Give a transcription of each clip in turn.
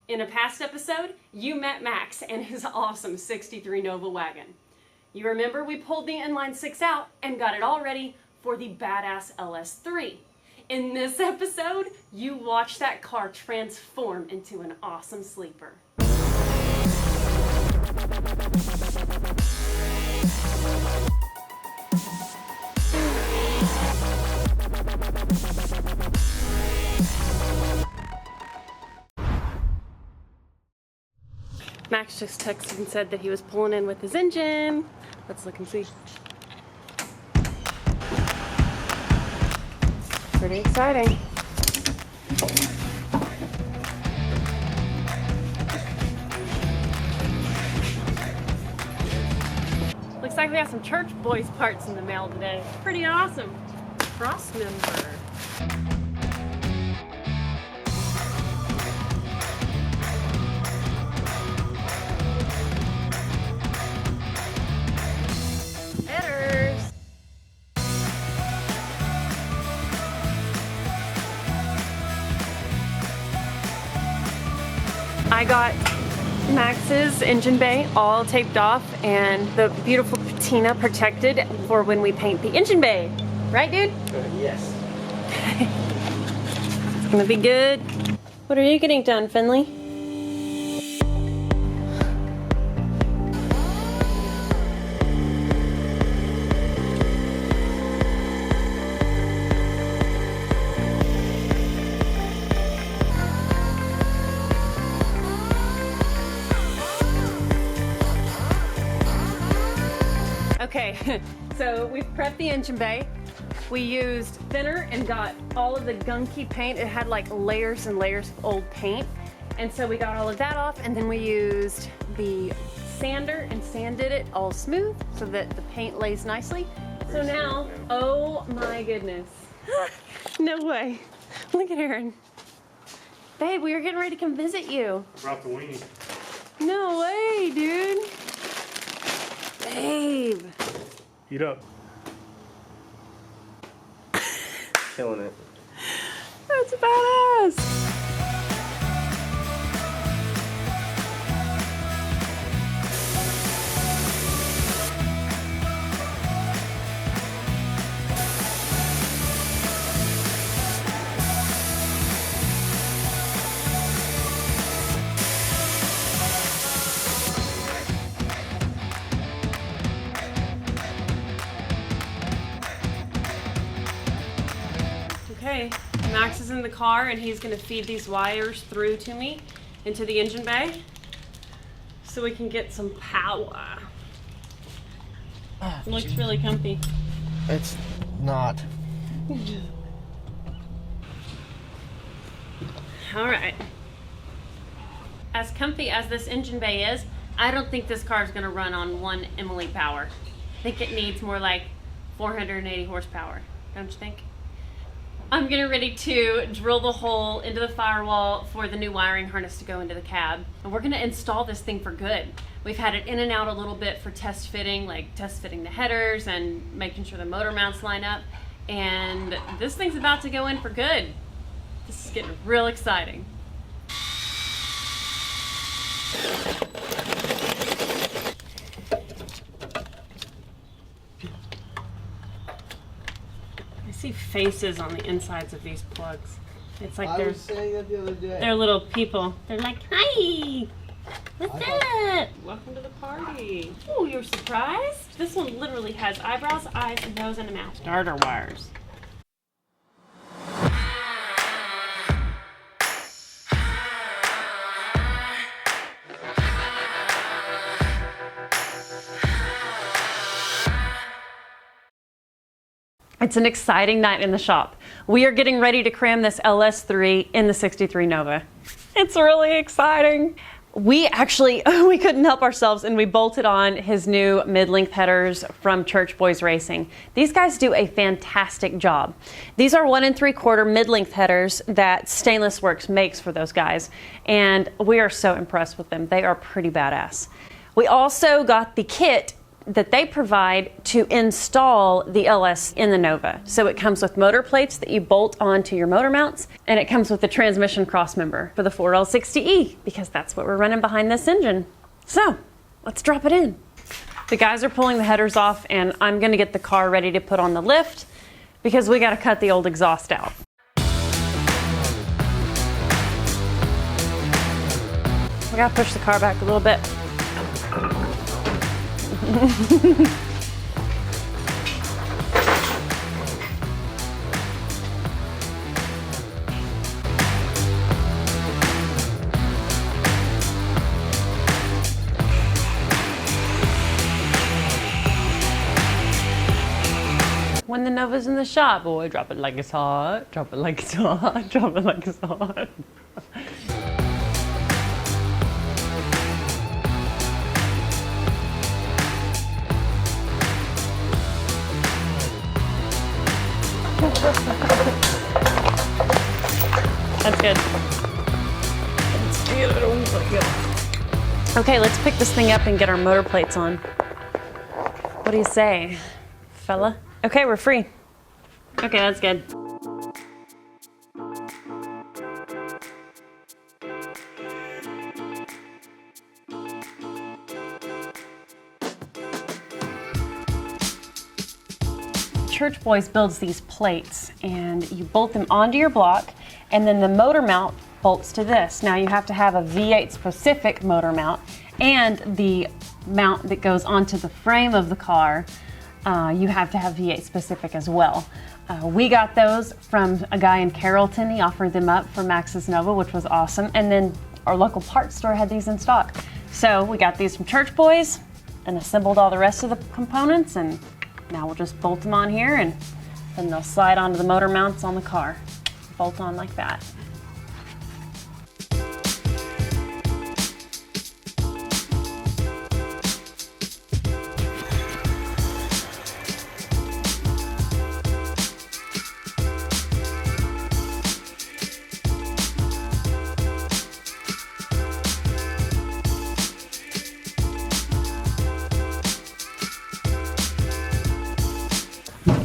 In a past episode, you met Max and his awesome 63 Nova wagon. You remember we pulled the inline 6 out and got it all ready for the badass LS3. In this episode, you watch that car transform into an awesome sleeper. Max just texted and said that he was pulling in with his engine. Let's look and see. Pretty exciting. Looks like we have some Church Boys parts in the mail today. Pretty awesome. Cross member. I got Max's engine bay all taped off and the beautiful patina protected for when we paint the engine bay. Right, dude? Yes. It's gonna be good. What are you getting done, Finley? Okay, so we've prepped the engine bay. We used thinner and got all of the gunky paint. It had like layers and layers of old paint. And so we got all of that off, and then we used the sander and sanded it all smooth so that the paint lays nicely. So now, oh my goodness. No way. Look at Aaron. Babe, we were getting ready to come visit you. I brought the weenie. No way, dude. Babe. Eat up. Killing it. That's badass. Okay, Max is in the car and he's gonna feed these wires through to me into the engine bay so we can get some power. It looks really comfy. It's not. All right. As comfy as this engine bay is, I don't think this car is gonna run on 1 Emily power. I think it needs more like 480 horsepower, don't you think? I'm getting ready to drill the hole into the firewall for the new wiring harness to go into the cab. And we're gonna install this thing for good. We've had it in and out a little bit for test fitting, like test fitting the headers and making sure the motor mounts line up. And this thing's about to go in for good. This is getting real exciting. I see faces on the insides of these plugs. It's like I was saying that the other day. they're little people. They're like, hi, what's up? Welcome to the party. Oh, you're surprised? This one literally has eyebrows, eyes, a nose, and a mouth. Starter wires. It's an exciting night in the shop. We are getting ready to cram this LS3 in the 63 Nova. It's really exciting. We couldn't help ourselves and we bolted on his new mid-length headers from Church Boys Racing. These guys do a fantastic job. These are 1 3/4 mid-length headers that Stainless Works makes for those guys, and we are so impressed with them. They are pretty badass. We also got the kit that they provide to install the LS in the Nova. So it comes with motor plates that you bolt onto your motor mounts, and it comes with the transmission crossmember for the 4L60E, because that's what we're running behind this engine. So let's drop it in. The guys are pulling the headers off, and I'm gonna get the car ready to put on the lift because we gotta cut the old exhaust out. We gotta push the car back a little bit. When the Nova's in the shop, boy, drop it like it's hot, drop it like it's hot, drop it like it's hot. That's good. That's good. Oh my God. Okay, let's pick this thing up and get our motor plates on. What do you say, fella? Okay, we're free. Okay, that's good. Church Boys builds these plates, and you bolt them onto your block, and then the motor mount bolts to this. Now you have to have a V8 specific motor mount, and the mount that goes onto the frame of the car, you have to have V8 specific as well. We got those from a guy in Carrollton. He offered them up for Max's Nova, which was awesome. And then our local parts store had these in stock. So we got these from Church Boys and assembled all the rest of the components, and now we'll just bolt them on here, and then they'll slide onto the motor mounts on the car. Bolt on like that.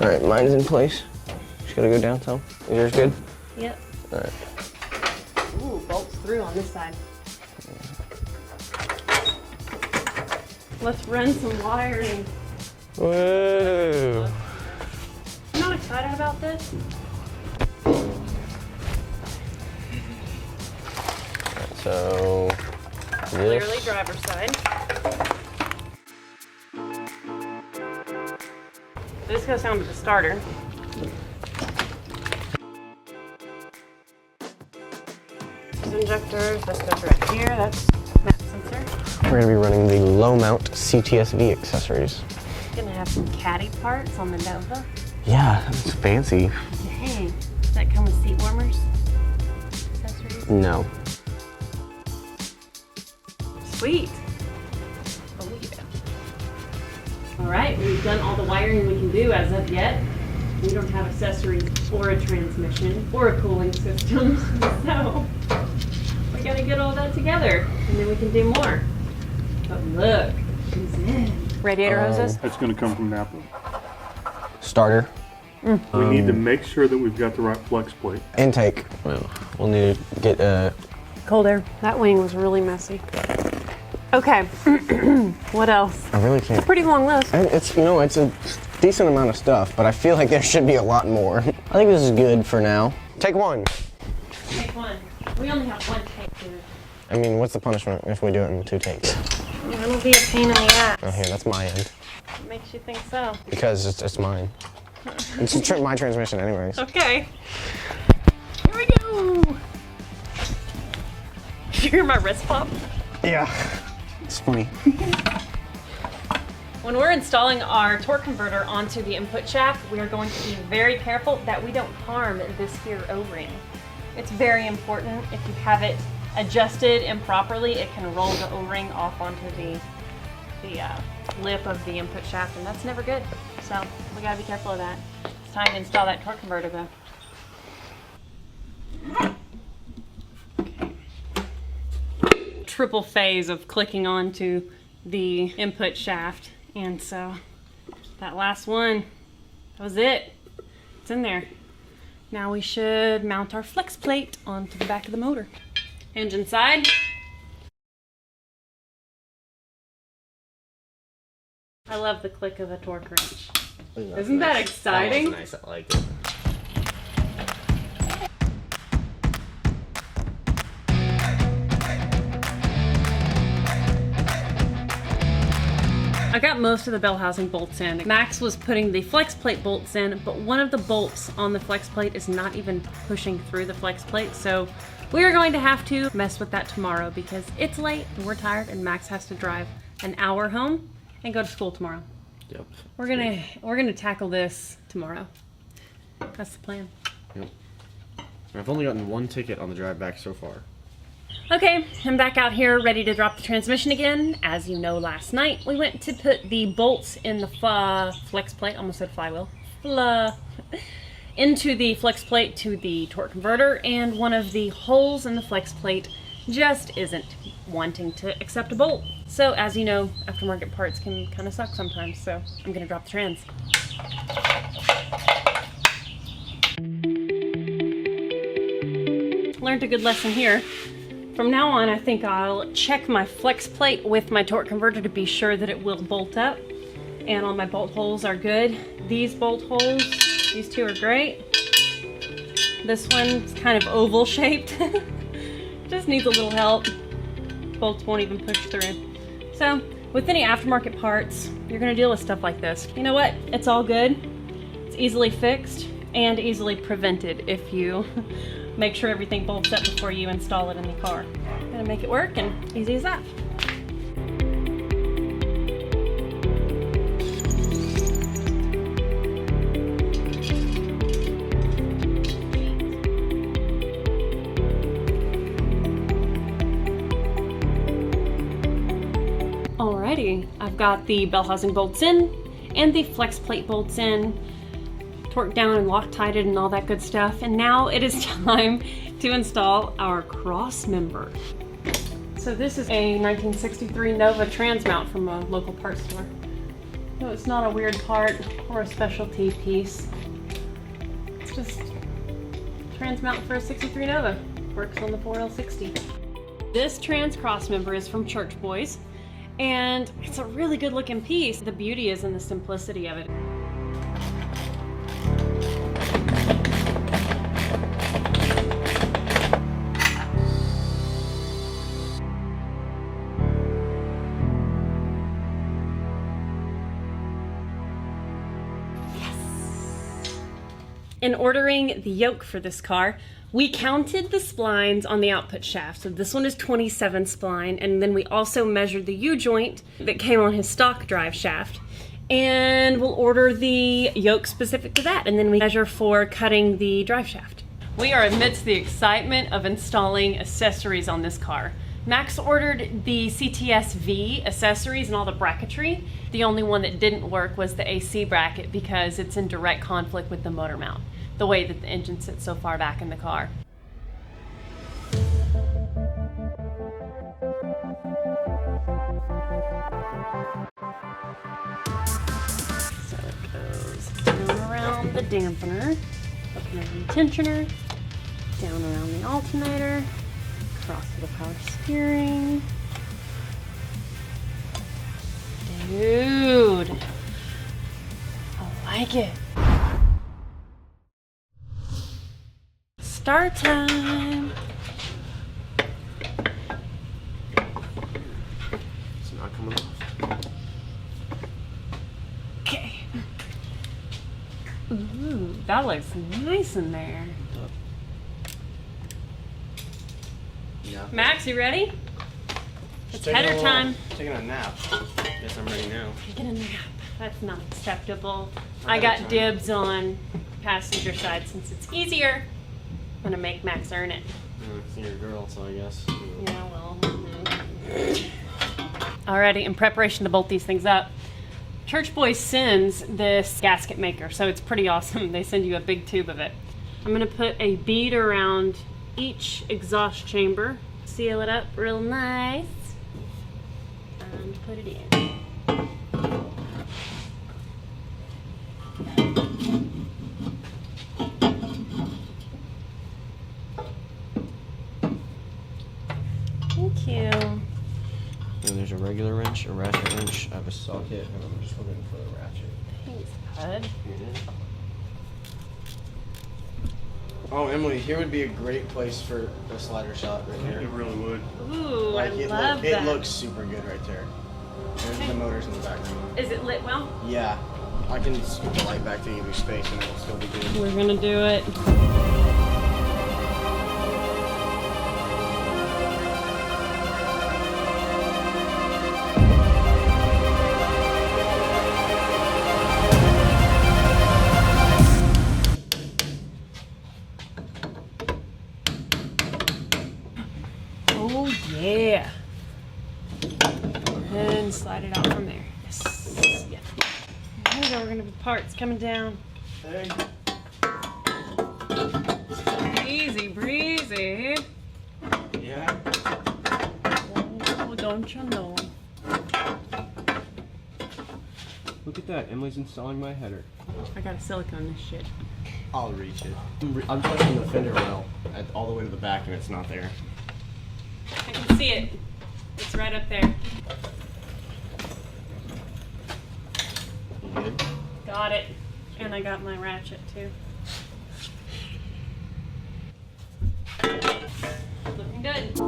All right, mine's in place. Just gotta go down some. Is yours good? Yep. All right. Ooh, bolts through on this side. Let's run some wiring. Whoa. I'm not excited about this. So, Clearly driver's side. This goes down to the starter. These injectors, this goes right here. That's map sensor. we're gonna be running the low mount CTSV accessories. Gonna have some caddy parts on the Nova. Yeah, it's fancy. Dang. Does that come with seat warmers? Accessories? No. Sweet. Oh yeah. All right, we've done all the wiring we can do as of yet. We don't have accessories or a transmission or a cooling system, so we gotta get all that together, and then we can do more. But look, she's in. Radiator hoses? That's going to come from Napa. Starter. We need to make sure that we've got the right flex plate. Intake. Well, we'll need to get Cold air. That wing was really messy. Okay, what else? I really can't. Pretty long list. And it's, you know, it's a decent amount of stuff, but I feel like there should be a lot more. I think this is good for now. Take one. Take one. We only have one take to it. I mean, what's the punishment if we do it in 2 takes? It'll be a pain in the ass. Oh, here, that's my end. What makes you think so? Because it's mine. It's my transmission anyways. Okay. Here we go. Did you hear my wrist pop? Yeah. It's funny. When we're installing our torque converter onto the input shaft, we are going to be very careful that we don't harm this here O-ring. It's very important. If you have it adjusted improperly, it can roll the O-ring off onto the lip of the input shaft, and that's never good. So we gotta be careful of that. It's time to install that torque converter though. Okay. Triple phase of clicking onto the input shaft And so that last one, that was it. It's in there. Now we should mount our flex plate onto the back of the motor. Engine side. I love the click of a torque wrench. Isn't that exciting? That was nice. I liked it. I got most of the bell housing bolts in. Max was putting the flex plate bolts in, but one of the bolts on the flex plate is not even pushing through the flex plate, so we are going to have to mess with that tomorrow because it's late and we're tired and Max has to drive an hour home and go to school tomorrow. Yep. We're gonna tackle this tomorrow. That's the plan. Yep. I've only gotten one ticket on the drive back so far. Okay, I'm back out here ready to drop the transmission again. As you know, last night we went to put the bolts in the flex plate, almost said flywheel, into the flex plate to the torque converter, and one of the holes in the flex plate just isn't wanting to accept a bolt. So as you know, aftermarket parts can kind of suck sometimes, so I'm gonna drop the trans. Learned a good lesson here. From now on, I think I'll check my flex plate with my torque converter to be sure that it will bolt up. And all my bolt holes are good. These bolt holes, these two are great. This one's kind of oval shaped. Just needs a little help. Bolts won't even push through. So, with any aftermarket parts, you're gonna deal with stuff like this. You know what? It's all good. It's easily fixed and easily prevented if you make sure everything bolts up before you install it in the car. Gonna make it work, and easy as that. Alrighty, I've got the bell housing bolts in and the flex plate bolts in, torqued down and Loctited and all that good stuff. And now it is time to install our cross member. So this is a 1963 Nova trans mount from a local parts store. So it's not a weird part or a specialty piece. It's just a trans mount for a 63 Nova. Works on the 4L60. This trans cross member is from Church Boys, and it's a really good looking piece. The beauty is in the simplicity of it. In ordering the yoke for this car, we counted the splines on the output shaft. So this one is 27 spline, and then we also measured the U-joint that came on his stock drive shaft. And we'll order the yoke specific to that, and then we measure for cutting the drive shaft. We are amidst the excitement of installing accessories on this car. Max ordered the CTS-V accessories and all the bracketry. The only one that didn't work was the AC bracket because it's in direct conflict with the motor mount, the way that the engine sits so far back in the car. So it goes down around the dampener, up around the tensioner, down around the alternator, across to the power steering. Dude, I like it. Start time. It's not coming off. Okay. Ooh, that looks nice in there. Yeah. Max, you ready? It's header time. Taking a nap. Guess I'm ready now. Taking a nap. That's not acceptable. I got dibs on passenger side since it's easier. I'm gonna make Max earn it. You're a girl, so I guess. Yeah, well. Alrighty, in preparation to bolt these things up, Church Boys sends this gasket maker, so it's pretty awesome. They send you a big tube of it. I'm gonna put a bead around each exhaust chamber, seal it up real nice, and put it in. And there's a regular wrench, a ratchet wrench, I have a socket, and I'm just looking for the ratchet. Thanks, bud. Here it is. Oh, Emily, here would be a great place for a slider shot right here. It really would. Ooh, Like, I love that. It looks super good right there. There's the motors in the background. Is it lit well? Yeah. I can scoot the light back to give you space and it'll still be good. We're gonna do it. Oh yeah. And slide it out from there. Yes. Yeah. Those are gonna be parts coming down. Hey. Easy breezy. Yeah. Oh, don't you know? Look at that. Emily's installing my header. I gotta silicone this shit. I'll reach it. I'm touching the fender well all the way to the back and it's not there. I can see it. It's right up there. Good. Got it. And I got my ratchet too. Looking good.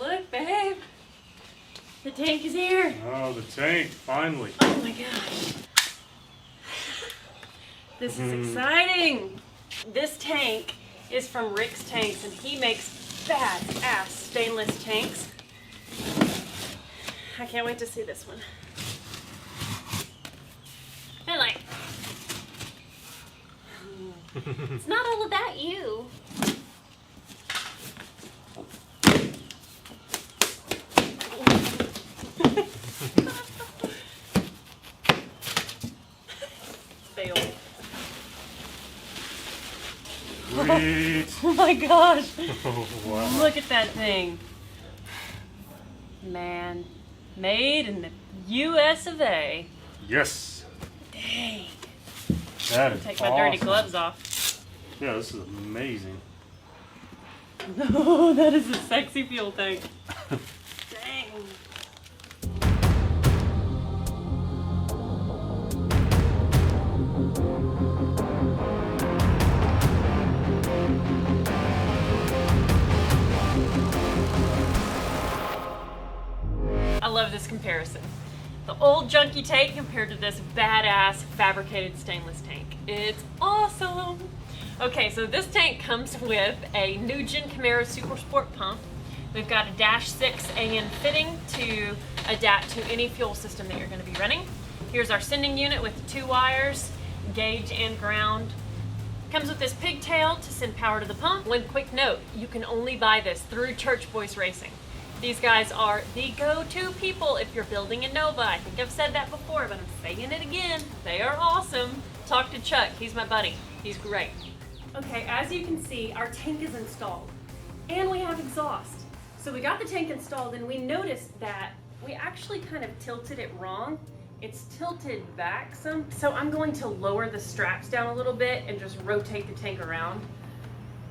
Look, babe. The tank is here. Oh, the tank, finally. Oh my gosh. This is exciting. This tank is from Rick's Tanks, and he makes badass stainless tanks. I can't wait to see this one. Finley. It's not all about you. Fail. Sweet. Oh my gosh. Oh, wow. Look at that thing. Man, made in the US of A. Yes. Dang. That is Take my dirty awesome. gloves off. Yeah, this is amazing. Oh, that is a sexy fuel tank. Dang. I love this comparison. The old junky tank compared to this badass fabricated stainless tank. It's awesome. Okay, so this tank comes with a Nugent Camaro Super Sport pump. We've got a -6 AN fitting to adapt to any fuel system that you're going to be running. Here's our sending unit with 2 wires, gauge and ground. Comes with this pigtail to send power to the pump. One quick note, you can only buy this through Church Boys Racing. These guys are the go-to people if you're building a Nova. I think I've said that before, but I'm saying it again. They are awesome. Talk to Chuck, he's my buddy. He's great. Okay, as you can see, our tank is installed and we have exhaust. So we got the tank installed and we noticed that we actually kind of tilted it wrong. It's tilted back some. So I'm going to lower the straps down a little bit and just rotate the tank around.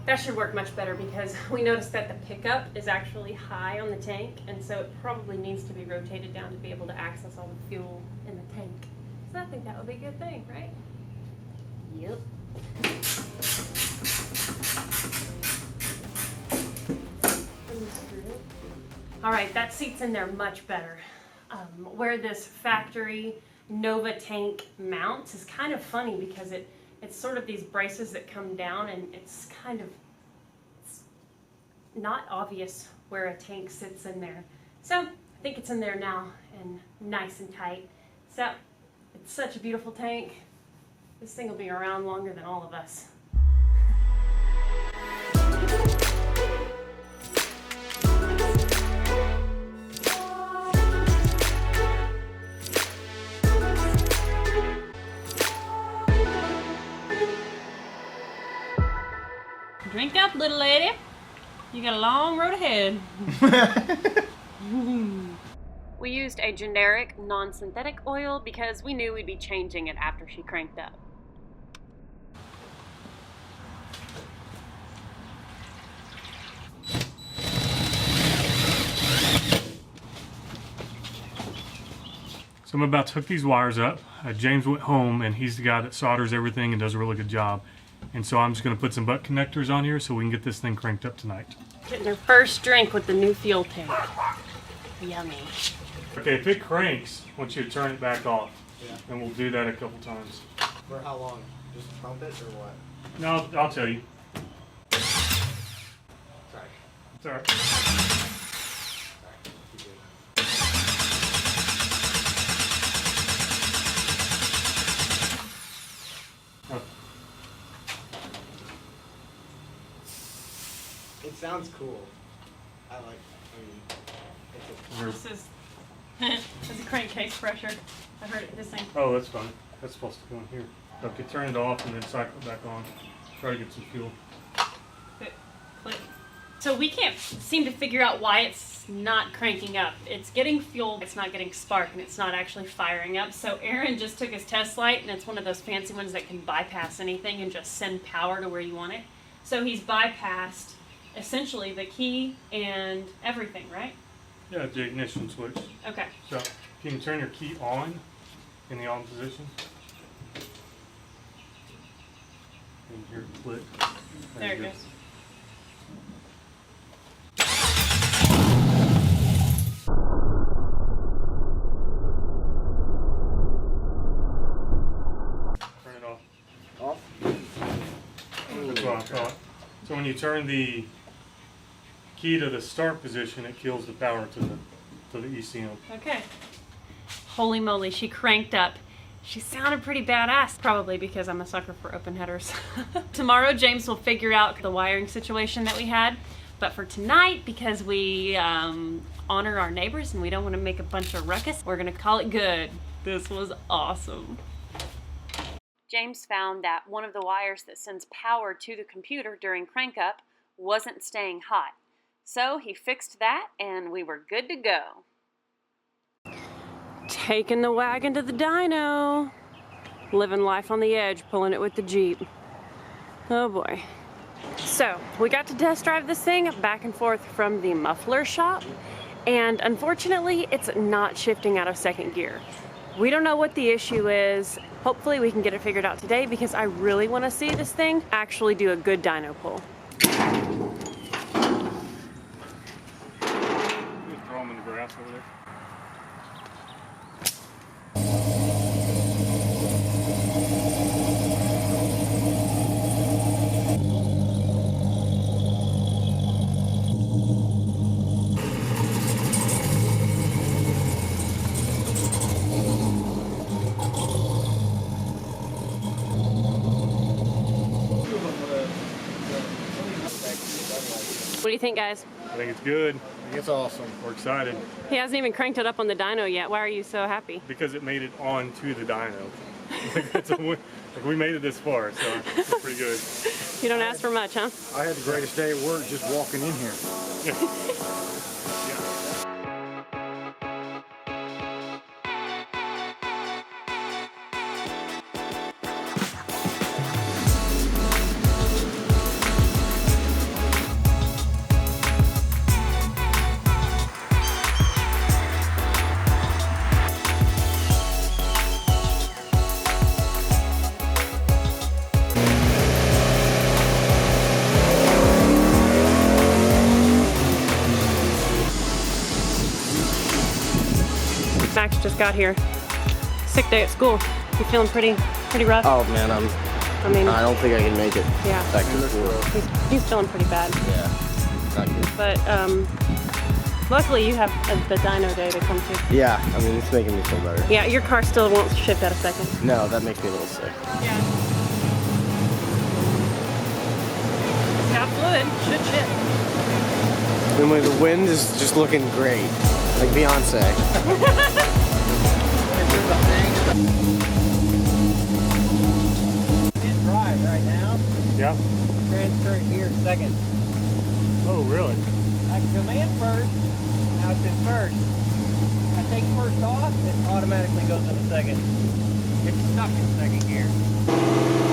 That should work much better because we noticed that the pickup is actually high on the tank, and so it probably needs to be rotated down to be able to access all the fuel in the tank. So I think that would be a good thing, right? Yep. All right, that seat's in there much better. Where this factory Nova tank mounts is kind of funny because it's sort of these braces that come down, and it's not obvious where a tank sits in there. So I I think it's in there now and nice and tight. So it's such a beautiful tank. This thing will be around longer than all of us. Drink up, little lady. You got a long road ahead. We used a generic non-synthetic oil because we knew we'd be changing it after she cranked up. So I'm about to hook these wires up. James went home and he's the guy that solders everything and does a really good job. And so I'm just going to put some butt connectors on here so we can get this thing cranked up tonight. Getting her first drink with the new fuel tank. Yummy. Okay, if it cranks, I want you to turn it back off. Yeah. And we'll do that a couple times. For how long? Just pump it or what? No, I'll tell you. Sorry. It's all right. It sounds cool. I like. This is this is crankcase pressure. I heard it hissing. Oh, that's fine. That's supposed to go in here. Okay, turn it off and then cycle it back on. Try to get some fuel. Click. So we can't seem to figure out why it's not cranking up. It's getting fuel, it's not getting spark, and it's not actually firing up. So Aaron just took his test light, and it's one of those fancy ones that can bypass anything and just send power to where you want it. So he's bypassed essentially the key and everything, right? Yeah, the ignition switch. Okay. So can you turn your key on in the on position? And here, click. There it you go. goes. Turn it off. Off? That's what I thought. So when you turn the key to the start position, it kills the power to the ECM. Okay. Holy moly, she cranked up. She sounded pretty badass, probably because I'm a sucker for open headers. Tomorrow, James will figure out the wiring situation that we had. But for tonight, because we honor our neighbors and we don't want to make a bunch of ruckus, we're going to call it good. This was awesome. James found that one of the wires that sends power to the computer during crank up wasn't staying hot. So he fixed that and we were good to go. Taking the wagon to the dyno. Living life on the edge, pulling it with the Jeep. Oh boy. So we got to test drive this thing back and forth from the muffler shop, and unfortunately it's not shifting out of second gear. We don't know what the issue is. Hopefully we can get it figured out today because I really want to see this thing actually do a good dyno pull. Just throw them in the grass over there. What do you think, guys? I think it's good. It's awesome. We're excited He hasn't even cranked it up on the dyno yet. Why are you so happy? because it made it on to the dyno. Like we made it this far, so it's pretty good. You don't ask for much, huh? I had the greatest day at work just walking in here. Max just got here. Sick day at school. You feeling pretty rough? Oh man, I mean, I don't think I can make it yeah, back to school. he's feeling pretty bad. Yeah, not good. But Luckily, you have the dyno day to come to. Yeah, I mean, it's making me feel better. Yeah, your car still won't shift at a second. No, that makes me a little sick. Yeah. It's got fluid. Should shift. Emily, the wind is just looking great. Like Beyonce. It's dry right now. Yeah. Transfer it here second. Oh, really? I can come in first. Now it's in first. I take first off, it automatically goes into second. It's stuck in second gear.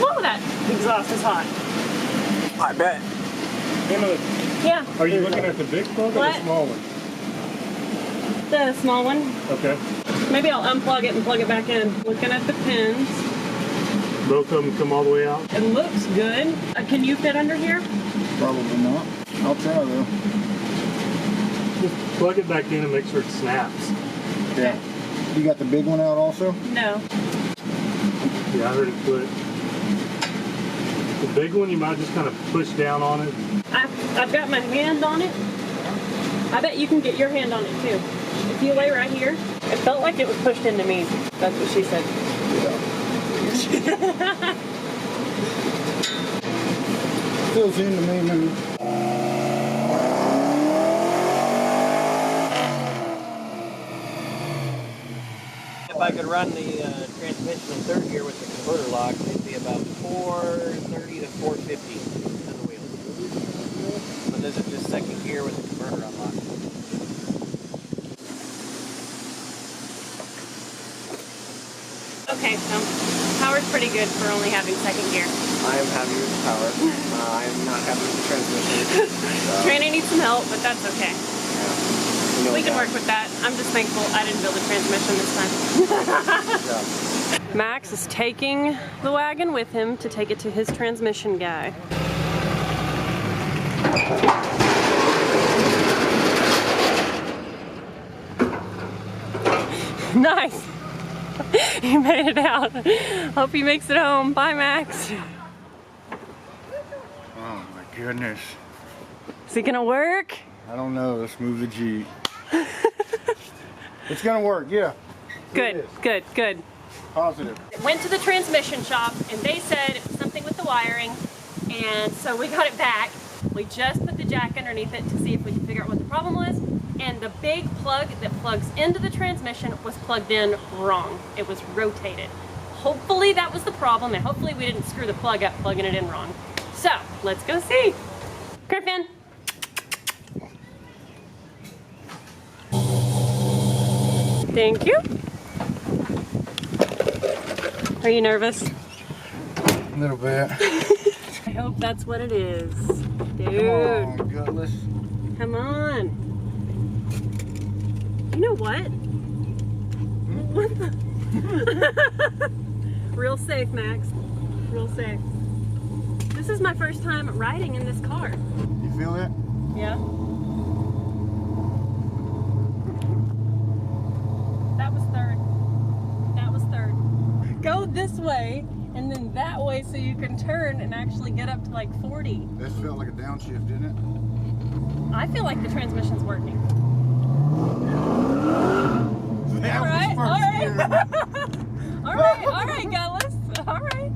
Whoa, that exhaust is hot. I bet. Emily, Yeah. are you looking at the big plug or What? the small one? The small one. Okay. Maybe I'll unplug it and plug it back in. Looking at the pins. Both of them come all the way out? It looks good. Can you fit under here? Probably not. I'll try though. Just plug it back in and make sure it snaps. Yeah. You got the big one out also? No. Yeah, I heard it click. The big one, you might just kind of push down on it. I've got my hand on it. I bet you can get your hand on it too. If you lay right here, it felt like it was pushed into me. That's what she said. Feels into me, man. If I could run the transmission in third gear with the converter lock, it'd be about 430 to 450 to the wheel. But this is just second gear with the converter unlocked. Okay, so power's pretty good for only having second gear. I am happy with the power. I am not happy with the transmission. So, Training needs some help, but that's okay. yeah. You know We can that. work with that. I'm just thankful I didn't build a transmission this time. Yeah. Max is taking the wagon with him to take it to his transmission guy. Nice. He made it out. Hope he makes it home. Bye, Max. Oh my goodness. Is it gonna work? I don't know. Let's move the Jeep. It's gonna work, yeah. Good, good, good. Positive. Went to the transmission shop and they said it was something with the wiring, and so we got it back. We just put the jack underneath it to see if we could figure out what the problem was, and the big plug that plugs into the transmission was plugged in wrong. It was rotated. Hopefully that was the problem, and hopefully we didn't screw the plug up plugging it in wrong. So let's go see. Griffin. Thank you. Are you nervous? A little bit. I hope that's what it is. Dude, Come on, gutless. come on. You know what? What the? Real safe, Max. Real safe. This is my first time riding in this car. You feel it? Yeah. That was third. That was third. Go this way and then that way so you can turn and actually get up to like 40. This felt like a downshift, didn't it? I feel like the transmission's working. That All was right, all first right. gear. all right, Gullis. All right.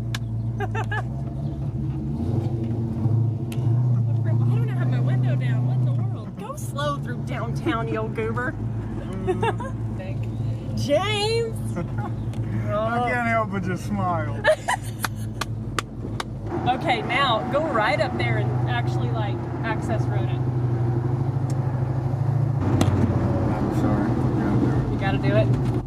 I don't have my window down. What in the world? Go slow through downtown, you old goober. James. I can't help but just smile. Okay, now go right up there and actually like access road it. I'm sorry. You gotta do it.